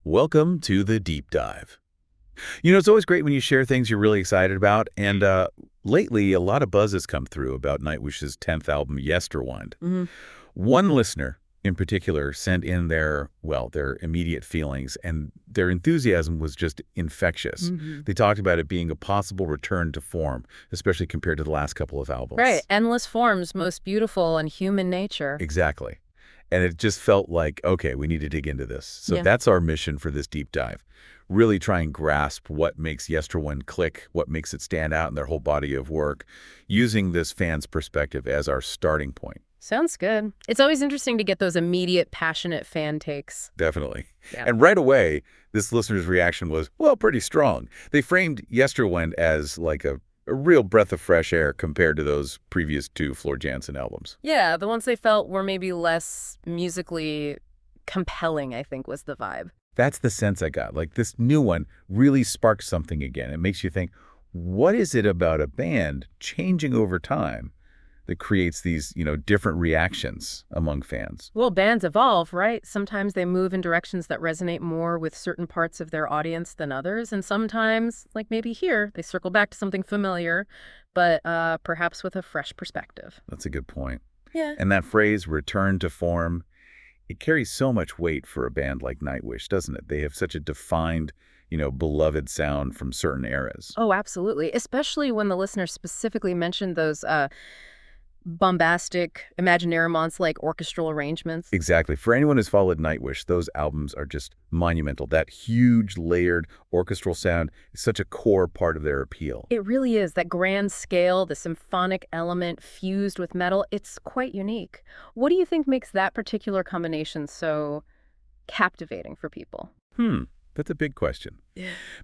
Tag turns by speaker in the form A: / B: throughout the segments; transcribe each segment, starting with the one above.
A: Welcome to the Deep Dive. It's always great when you share things you're really excited about, and lately a lot of buzz has come through about Nightwish's 10th album, Yesterwynde. One listener in particular sent in their immediate feelings, and their enthusiasm was just infectious. They talked about it being a possible return to form, especially compared to the last couple of albums.
B: Right. Endless forms, most beautiful in human nature.
A: Exactly. And it just felt like, okay, we need to dig into this. So that's our mission for this deep dive. Really try and grasp what makes Yesterwynde click, what makes it stand out in their whole body of work, using this fan's perspective as our starting point.
B: Sounds good. It's always interesting to get those immediate, passionate fan takes.
A: Definitely.
B: Yeah.
A: And right away, this listener's reaction was, well, pretty strong. They framed Yesterwynde as like a real breath of fresh air compared to those previous two FloorJansen albums.
B: Yeah, the ones they felt were maybe less musically compelling, I think, was the vibe.
A: That's the sense I got. Like, this new one really sparks something again. It makes you think, what is it about a band changing over time that creates these, different reactions among fans?
B: Well, bands evolve, right? Sometimes they move in directions that resonate more with certain parts of their audience than others. And sometimes, like maybe here, they circle back to something familiar, but perhaps with a fresh perspective.
A: That's a good point.
B: Yeah.
A: And that phrase, return to form, it carries so much weight for a band like Nightwish, doesn't it? They have such a defined, beloved sound from certain eras.
B: Oh, absolutely. Especially when the listener specifically mentioned those bombastic Imaginaerum and Once like orchestral arrangements.
A: Exactly. For anyone who's followed Nightwish, those albums are just monumental. That huge, layered orchestral sound is such a core part of their appeal.
B: It really is. That grand scale, the symphonic element fused with metal, it's quite unique. What do you think makes that particular combination so captivating for people?
A: That's a big question.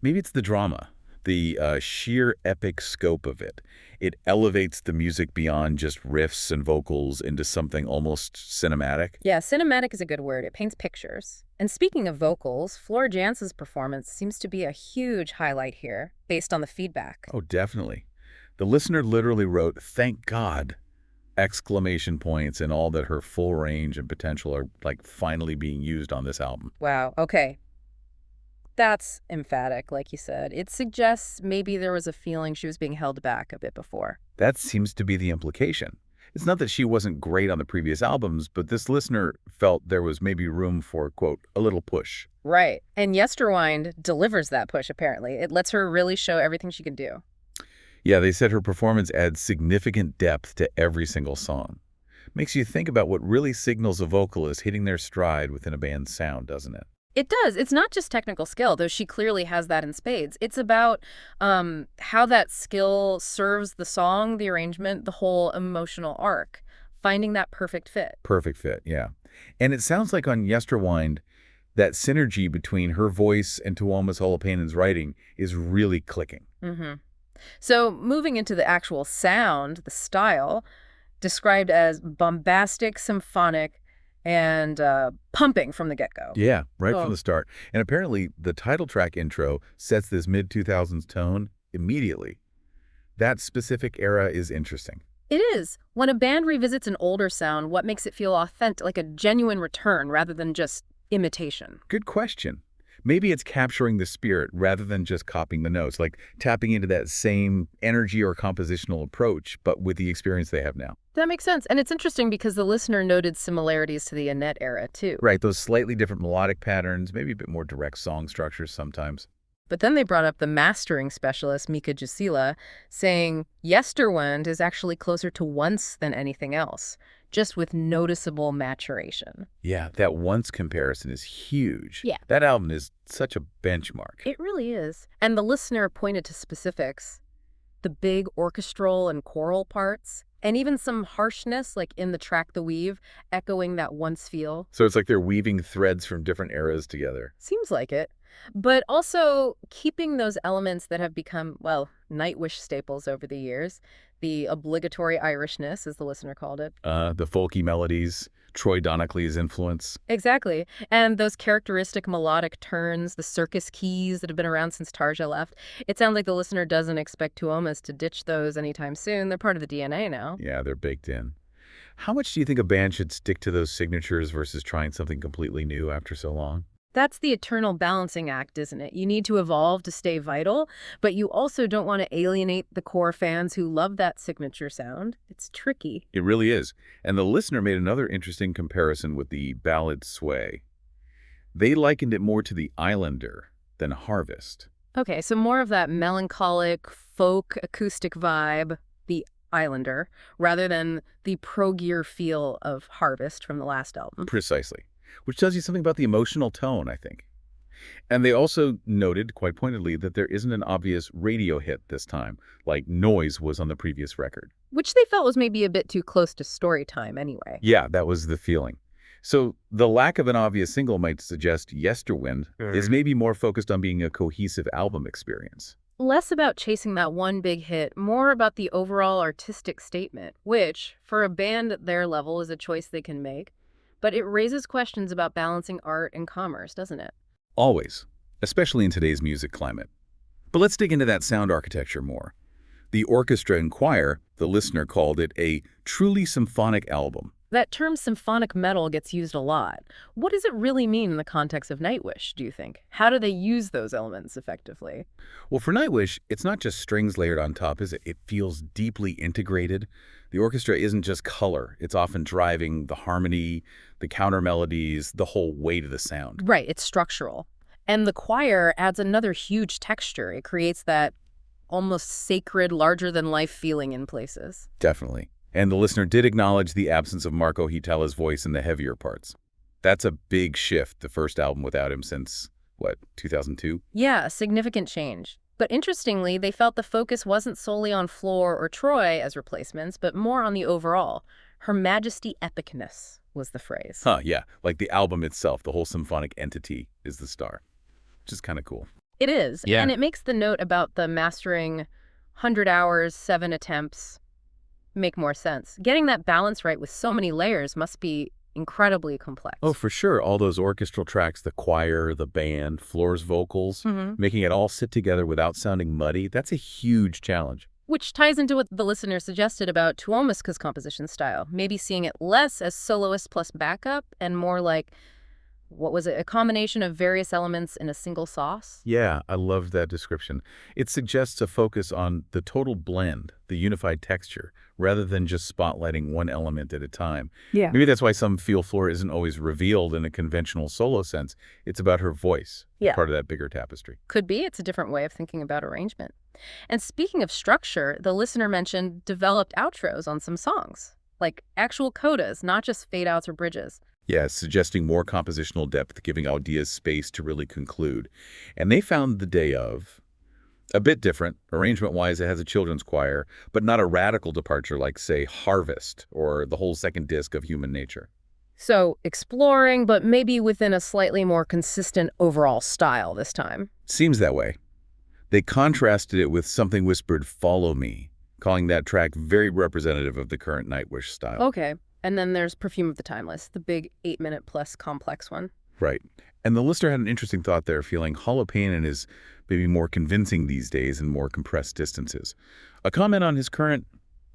A: Maybe it's the drama, the sheer epic scope of it. It elevates the music beyond just riffs and vocals into something almost cinematic.
B: Yeah, cinematic is a good word. It paints pictures. And speaking of vocals, FloorJansen's performance seems to be a huge highlight here, based on the feedback.
A: Oh, definitely. The listener literally wrote, "Thank God!" exclamation points, and all that her full range and potential are finally being used on this album.
B: Wow, okay. That's emphatic, like you said. It suggests maybe there was a feeling she was being held back a bit before.
A: That seems to be the implication. It's not that she wasn't great on the previous albums, but this listener felt there was maybe room for, quote, a little push.
B: Right. And Yesterwynde delivers that push, apparently. It lets her really show everything she can do.
A: Yeah, they said her performance adds significant depth to every single song. Makes you think about what really signals a vocalist hitting their stride within a band's sound, doesn't it?
B: It does. It's not just technical skill, though she clearly has that in spades. It's about how that skill serves the song, the arrangement, the whole emotional arc, finding that perfect fit.
A: Perfect fit, yeah. And it sounds like on Yesterwynde, that synergy between her voice and Tuomas Holopainen's writing is really clicking.
B: So moving into the actual sound, the style, described as bombastic, symphonic, and pumping from the get-go.
A: Yeah, right from the start. And apparently the title track intro sets this mid-2000s tone immediately. That specific era is interesting.
B: It is. When a band revisits an older sound, what makes it feel authentic, like a genuine return rather than just imitation?
A: Good question. Maybe it's capturing the spirit rather than just copying the notes, like tapping into that same energy or compositional approach, but with the experience they have now.
B: That makes sense. And it's interesting because the listener noted similarities to the Annette era, too.
A: Right, those slightly different melodic patterns, maybe a bit more direct song structures sometimes.
B: But then they brought up the mastering specialist, Mika Gisela, saying Yesterwynde is actually closer to Once than anything else, just with noticeable maturation.
A: Yeah, that Once comparison is huge.
B: Yeah.
A: That album is such a benchmark.
B: It really is. And the listener pointed to specifics, the big orchestral and choral parts, and even some harshness, like in the track The Weave, echoing that Once feel.
A: So it's like they're weaving threads from different eras together.
B: Seems like it. But also keeping those elements that have become, well, Nightwish staples over the years. The obligatory Irishness, as the listener called it.
A: The folky melodies, Troy Donockley's influence.
B: Exactly. And those characteristic melodic turns, the circus keys that have been around since Tarja left. It sounds like the listener doesn't expect Tuomas to ditch those anytime soon. They're part of the DNA now.
A: Yeah, they're baked in. How much do you think a band should stick to those signatures versus trying something completely new after so long?
B: That's the eternal balancing act, isn't it? You need to evolve to stay vital, but you also don't want to alienate the core fans who love that signature sound. It's tricky.
A: It really is. And the listener made another interesting comparison with the ballad Sway. They likened it more to the Islander than Harvest.
B: Okay, so more of that melancholic, folk, acoustic vibe, the Islander, rather than the pro-gear feel of Harvest from the last album.
A: Precisely. Which tells you something about the emotional tone, I think. And they also noted, quite pointedly, that there isn't an obvious radio hit this time, like Noise was on the previous record.
B: Which they felt was maybe a bit too close to story time anyway.
A: Yeah, that was the feeling. So the lack of an obvious single might suggest Yesterwynde is maybe more focused on being a cohesive album experience.
B: Less about chasing that one big hit, more about the overall artistic statement, which, for a band at their level, is a choice they can make. But it raises questions about balancing art and commerce, doesn't it?
A: Always, especially in today's music climate. But let's dig into that sound architecture more. The orchestra and choir, the listener called it a truly symphonic album.
B: That term symphonic metal gets used a lot. What does it really mean in the context of Nightwish, do you think? How do they use those elements effectively?
A: Well, for Nightwish, it's not just strings layered on top, is it? It feels deeply integrated. The orchestra isn't just color. It's often driving the harmony, the counter melodies, the whole weight of the sound.
B: Right, it's structural. And the choir adds another huge texture. It creates that almost sacred, larger-than-life feeling in places.
A: Definitely. And the listener did acknowledge the absence of Marco Hietala's voice in the heavier parts. That's a big shift, the first album without him since, 2002?
B: Yeah, a significant change. But interestingly, they felt the focus wasn't solely on Floor or Troy as replacements, but more on the overall. Her Majesty epicness was the phrase.
A: Huh, yeah. Like the album itself, the whole symphonic entity is the star, which is kind of cool.
B: It is.
A: Yeah.
B: And it makes the note about the mastering 100 hours, 7 attempts make more sense. Getting that balance right with so many layers must be incredibly complex.
A: Oh, for sure. All those orchestral tracks, the choir, the band, Floor's vocals, making it all sit together without sounding muddy, that's a huge challenge.
B: Which ties into what the listener suggested about Tuomiska's composition style, maybe seeing it less as soloist plus backup and more like, what was it, a combination of various elements in a single sauce?
A: Yeah, I love that description. It suggests a focus on the total blend, the unified texture, rather than just spotlighting one element at a time.
B: Yeah.
A: Maybe that's why some feel Floor isn't always revealed in a conventional solo sense. It's about her voice, part of that bigger tapestry.
B: Could be. It's a different way of thinking about arrangement. And speaking of structure, the listener mentioned developed outros on some songs, like actual codas, not just fade-outs or bridges.
A: Yeah, suggesting more compositional depth, giving ideas space to really conclude. And they found The Day Of a bit different. Arrangement-wise, it has a children's choir, but not a radical departure like, say, Harvest or the whole second disc of Human Nature.
B: So exploring, but maybe within a slightly more consistent overall style this time.
A: Seems that way. They contrasted it with Something Whispered, Follow Me, calling that track very representative of the current Nightwish style.
B: Okay. And then there's Perfume of the Timeless, the big 8-minute-plus complex one.
A: Right. And the listener had an interesting thought there, feeling Holopainen is maybe more convincing these days in more compressed distances. A comment on his current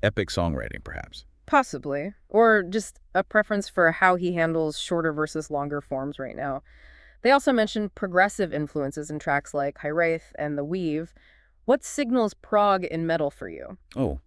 A: epic songwriting, perhaps.
B: Possibly. Or just a preference for how he handles shorter versus longer forms right now. They also mentioned progressive influences in tracks like Hiraeth and The Weave. What signals prog in metal for you?
A: Oh,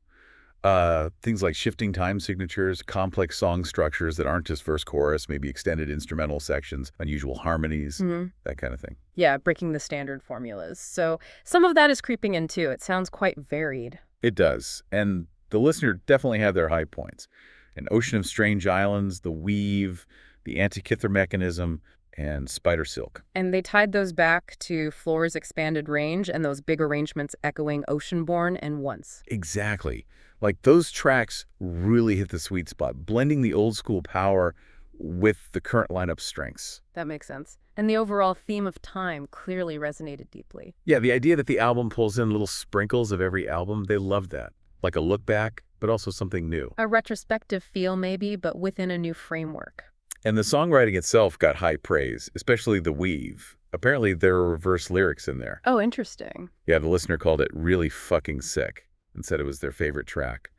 A: things like shifting time signatures, complex song structures that aren't just verse chorus, maybe extended instrumental sections, unusual harmonies, that kind of thing.
B: Yeah, breaking the standard formulas. So some of that is creeping in too. It sounds quite varied.
A: It does. And the listener definitely had their high points. An Ocean of Strange Islands, The Weave, the Antikythera Mechanism, and Spider Silk.
B: And they tied those back to Floor's expanded range and those big arrangements echoing Oceanborn and Once.
A: Exactly. Like those tracks really hit the sweet spot, blending the old school power with the current lineup strengths.
B: That makes sense. And the overall theme of time clearly resonated deeply.
A: Yeah, the idea that the album pulls in little sprinkles of every album, they loved that. Like a look back, but also something new.
B: A retrospective feel maybe, but within a new framework.
A: And the songwriting itself got high praise, especially The Weave. Apparently there were reverse lyrics in there.
B: Oh, interesting.
A: Yeah, the listener called it really fucking sick and said it was their favorite track.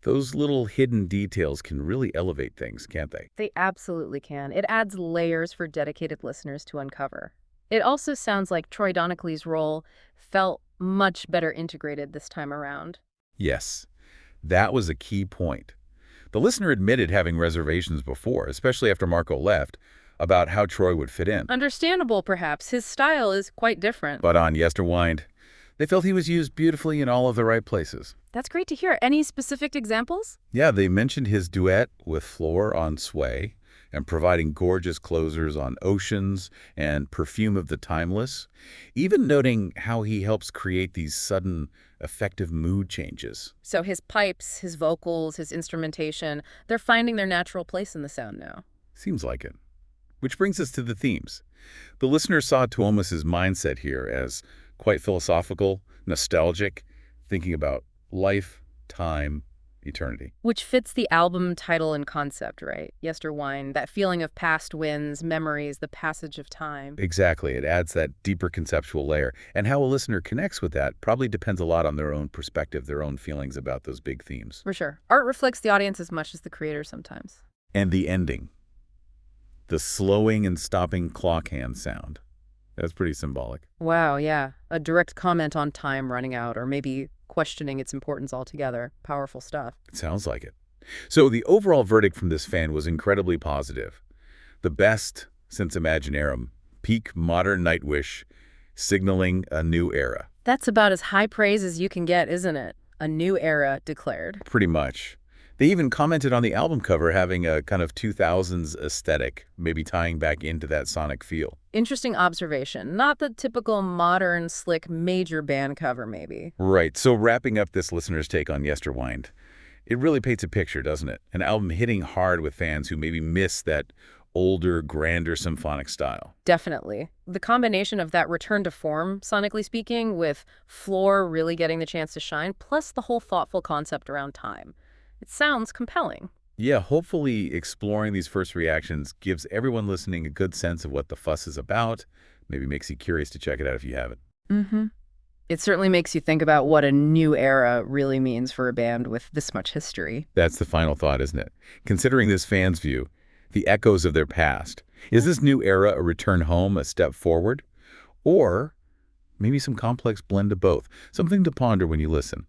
A: Those little hidden details can really elevate things, can't they?
B: They absolutely can. It adds layers for dedicated listeners to uncover. It also sounds like Troy Donockley's role felt much better integrated this time around.
A: Yes, that was a key point. The listener admitted having reservations before, especially after Marco left, about how Troy would fit in.
B: Understandable, perhaps. His style is quite different.
A: But on Yesterwynde, they felt he was used beautifully in all of the right places.
B: That's great to hear. Any specific examples?
A: Yeah, they mentioned his duet with Floor on Sway and providing gorgeous closers on Oceans and Perfume of the Timeless, even noting how he helps create these sudden, effective mood changes.
B: So his pipes, his vocals, his instrumentation, they're finding their natural place in the sound now.
A: Seems like it. Which brings us to the themes. The listener saw Tuomas's mindset here as quite philosophical, nostalgic, thinking about life, time, eternity.
B: Which fits the album title and concept, right? Yesterwynde, that feeling of past winds, memories, the passage of time.
A: Exactly. It adds that deeper conceptual layer. And how a listener connects with that probably depends a lot on their own perspective, their own feelings about those big themes.
B: For sure. Art reflects the audience as much as the creator sometimes.
A: And the ending. The slowing and stopping clock hand sound. That's pretty symbolic.
B: Wow, yeah. A direct comment on time running out, or maybe questioning its importance altogether. Powerful stuff.
A: It sounds like it. So the overall verdict from this fan was incredibly positive. The best since Imaginaerum, peak modern Nightwish, signaling a new era.
B: That's about as high praise as you can get, isn't it? A new era declared.
A: Pretty much. They even commented on the album cover having a kind of 2000s aesthetic, maybe tying back into that sonic feel.
B: Interesting observation. Not the typical modern, slick, major band cover, maybe.
A: Right. So wrapping up this listener's take on Yesterwynde, it really paints a picture, doesn't it? An album hitting hard with fans who maybe miss that older, grander symphonic style.
B: Definitely. The combination of that return to form, sonically speaking, with Floor really getting the chance to shine, plus the whole thoughtful concept around time. It sounds compelling.
A: Yeah, hopefully exploring these first reactions gives everyone listening a good sense of what the fuss is about. Maybe makes you curious to check it out if you haven't.
B: Mm-hmm. It certainly makes you think about what a new era really means for a band with this much history.
A: That's the final thought, isn't it? Considering this fan's view, the echoes of their past, is this new era a return home, a step forward? Or maybe some complex blend of both? Something to ponder when you listen.